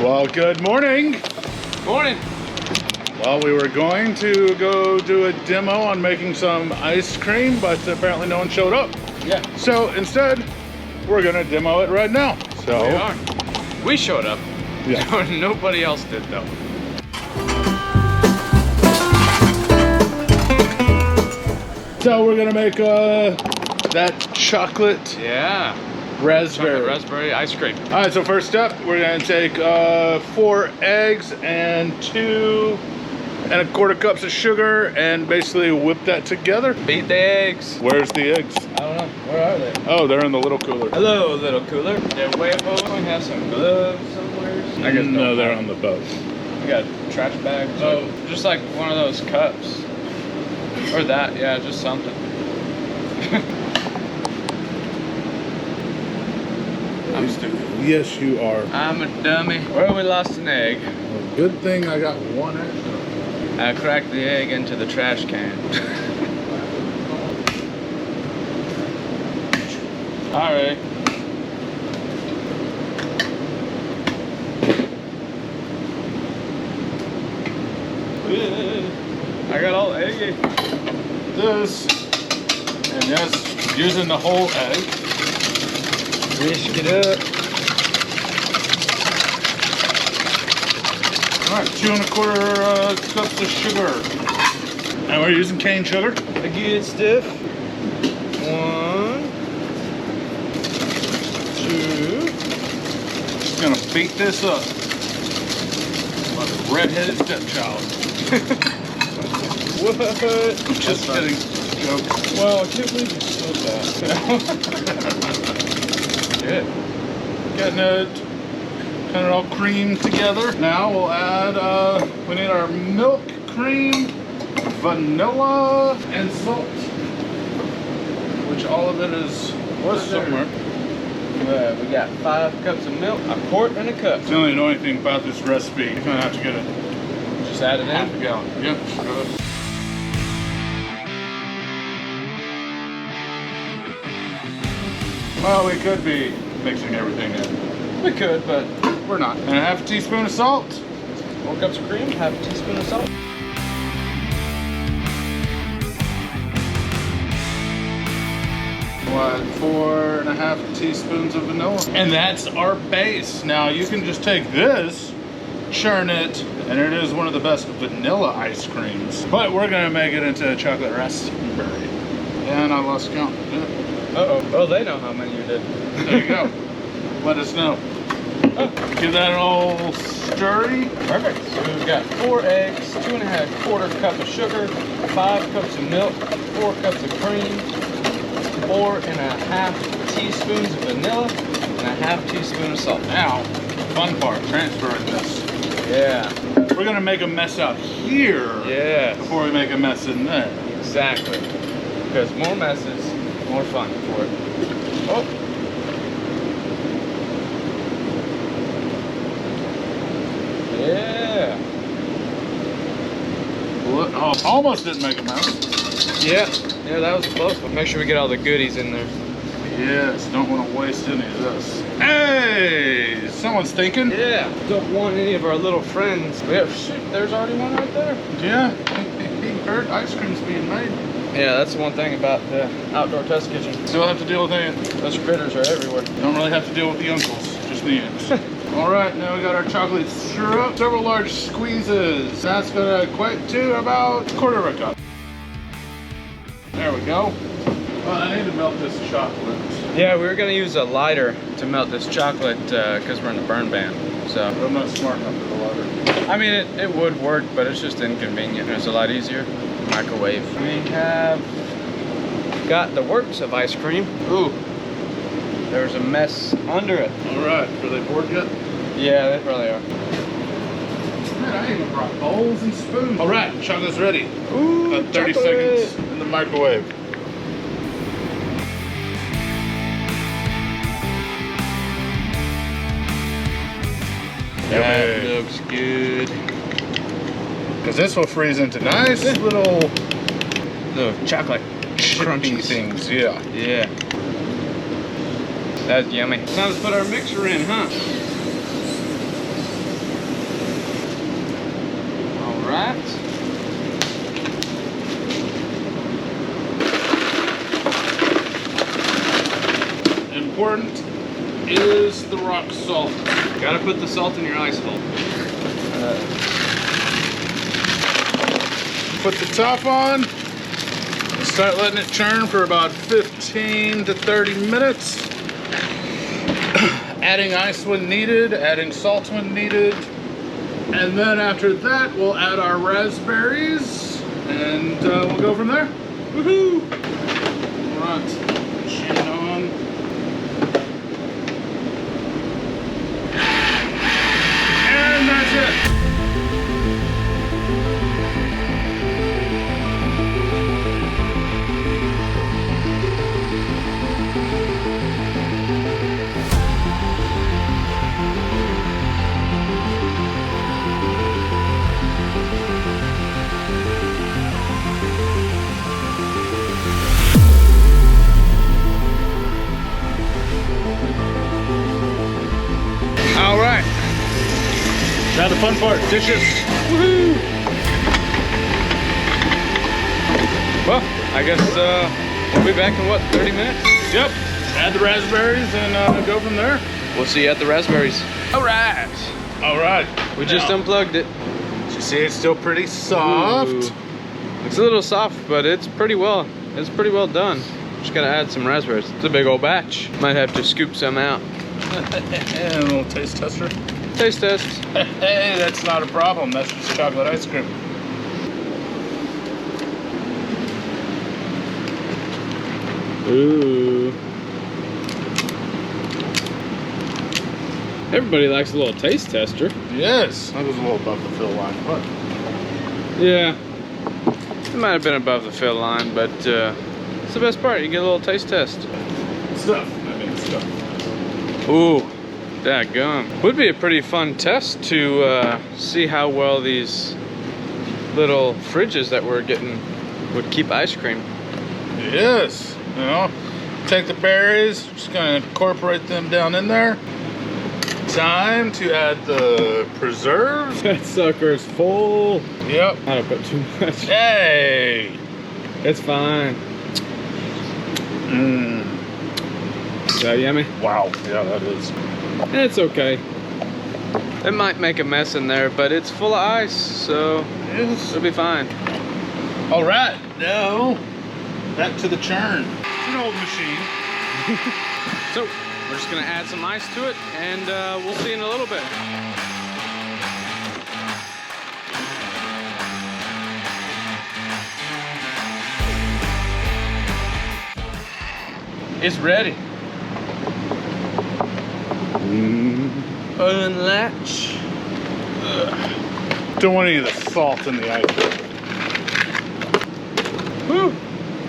Well, good morning. Morning. Well, we were going to go do a demo on making some ice cream, but apparently no one showed up. Yeah. So instead, we're gonna demo it right now. So We are. We showed up. Yeah. Nobody else did though. So we're gonna make that chocolate raspberry Ice cream. All right, so first step, we're gonna take 4 eggs and 2 1/4 cups of sugar and basically whip that together. Beat the eggs. Where's the eggs? I don't know. Where are they? Oh, they're in the little cooler. Hello, little cooler. They're way above. We have some gloves somewhere. I guess No, they're on the boat. We got trash bags. Oh, just like one of those cups. Or that, yeah, just something. I'm stupid. Yes, you are. I'm a dummy. Well, we lost an egg. Well, good thing I got 1 extra. I cracked the egg into the trash can. Alright. I got all eggy. This, and yes, using the whole egg. Whisk it up. All right, 2 1/4 cups of sugar. And we're using cane sugar. The good stuff. 1, 2. Just gonna beat this up like a redheaded stepchild. What? Just kidding. Joke. Wow, I can't believe you said that. Good. Getting it kind of all creamed together. Now we'll add, we need our milk, cream, vanilla, and salt. Which all of it was somewhere. We got 5 cups of milk, a quart, and a cup. The only annoying thing about this recipe, you're gonna have to get it Just add it half a in. gallon. Yep. Well, we could be mixing everything in. We could, but We're not. And a 1/2 teaspoon of salt. 4 cups of cream, 1/2 teaspoon of salt. What, 4 1/2 teaspoons of vanilla. And that's our base. Now you can just take this, churn it, and it is one of the best vanilla ice creams. But we're gonna make it into a chocolate raspberry. And I lost count. Yeah. Uh-oh. Oh, they know how many you did. There you go. Let us know. Oh, Give that an old stirry. perfect. So we've got 4 eggs, 2 1/4 cup of sugar, 5 cups of milk, 4 cups of cream, 4 1/2 teaspoons of vanilla, and a 1/2 teaspoon of salt. Now, fun part, transferring this. Yeah. We're gonna make a mess out here Yeah. before we make a mess in there. Exactly. Because more messes, more fun for it. Oh. Yeah. Look, oh, almost didn't make a mess. Yeah. Yeah, that was close. But make sure we get all the goodies in there. Yes, don't want to waste any of this. Hey, someone's thinking. Yeah. Don't want any of our little friends. Yeah, shoot, there's already one right there. Yeah, he heard ice cream's being made. Yeah, that's the one thing about the outdoor test kitchen. Still have to deal with it. Those critters are everywhere. Don't really have to deal with the uncles, just the aunts. All right, now we got our chocolate syrup. Several large squeezes. That's gonna equate to about 1/4 cup. There we go. Well, I need to melt this chocolate. Yeah, we were gonna use a lighter to melt this chocolate because we're in the burn ban. So, I'm not smart enough for the water. I mean, it would work, but it's just inconvenient. It's a lot easier. Microwave. We have got the works of ice cream. Ooh, there's a mess under it. All right, are they bored yet? Yeah, they probably are. Man, I even brought bowls and spoons. All right, chocolate's ready. Ooh, 30 chocolate. seconds in the microwave. That looks good. Because this will freeze into nice little chocolate crunchy crunchies. things. Yeah. Yeah. That's yummy. Time to put our mixer in, huh? salt. Gotta put the salt in your ice hole. Put the top on. Start letting it churn for about 15 to 30 minutes. Adding ice when needed, adding salt when needed. And then after that, we'll add our raspberries and we'll go from there. Woohoo! All right, machine on. And that's it. Now the fun part, dishes. Woohoo! Well, I guess we'll be back in what, 30 minutes? Yep. Add the raspberries and go from there. We'll see you at the raspberries. All right. All right. We just unplugged it. You see, it's still pretty soft. Ooh. It's a little soft, but it's pretty well done. Just gotta add some raspberries. It's a big old batch. Might have to scoop some out. And a little taste tester. Taste test. Hey, that's not a problem. That's just chocolate ice cream. Ooh. Everybody likes a little taste tester. Yes. That was a little above the fill line, but yeah. It might have been above the fill line, but it's the best part. You get a little taste test. Stuff. I mean, stuff. Ooh. Dadgum. Would be a pretty fun test to see how well these little fridges that we're getting would keep ice cream. Yes. You know, take the berries, just gonna incorporate them down in there. Time to add the preserves. That sucker's full. Yep. I don't put too much. Hey. It's fine. Mmm. Is that yummy? Wow. Yeah, that is. It's okay. It might make a mess in there, but it's full of ice, so Yes. it'll be fine. All right, now back to the churn. It's an old machine. So we're just gonna add some ice to it, and we'll see in a little bit. It's ready. Unlatch. Don't want any of the salt in the ice. Whew.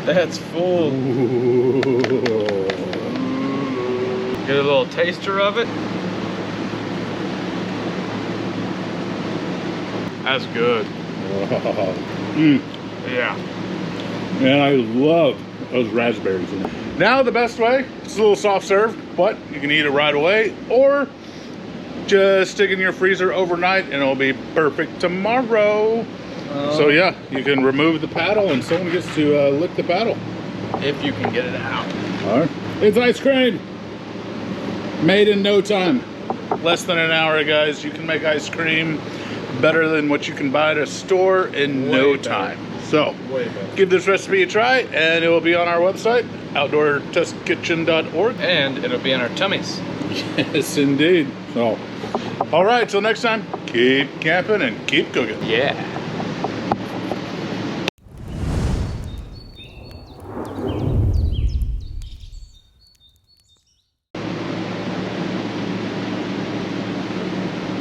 That's full. Get a little taster of it. That's good. Yeah. And I love those raspberries in it. Now the best way, it's a little soft serve, but you can eat it right away, or just stick it in your freezer overnight and it'll be perfect tomorrow. So yeah, you can remove the paddle and someone gets to lick the paddle. If you can get it out. All right. It's ice cream. Made in no time. Less than an hour, guys. You can make ice cream better than what you can buy at a store in no time. So give this recipe a try and it will be on our website, outdoortestkitchen.org. And it'll be in our tummies. Yes, indeed. So, all right, till next time, keep camping and keep cooking. Yeah.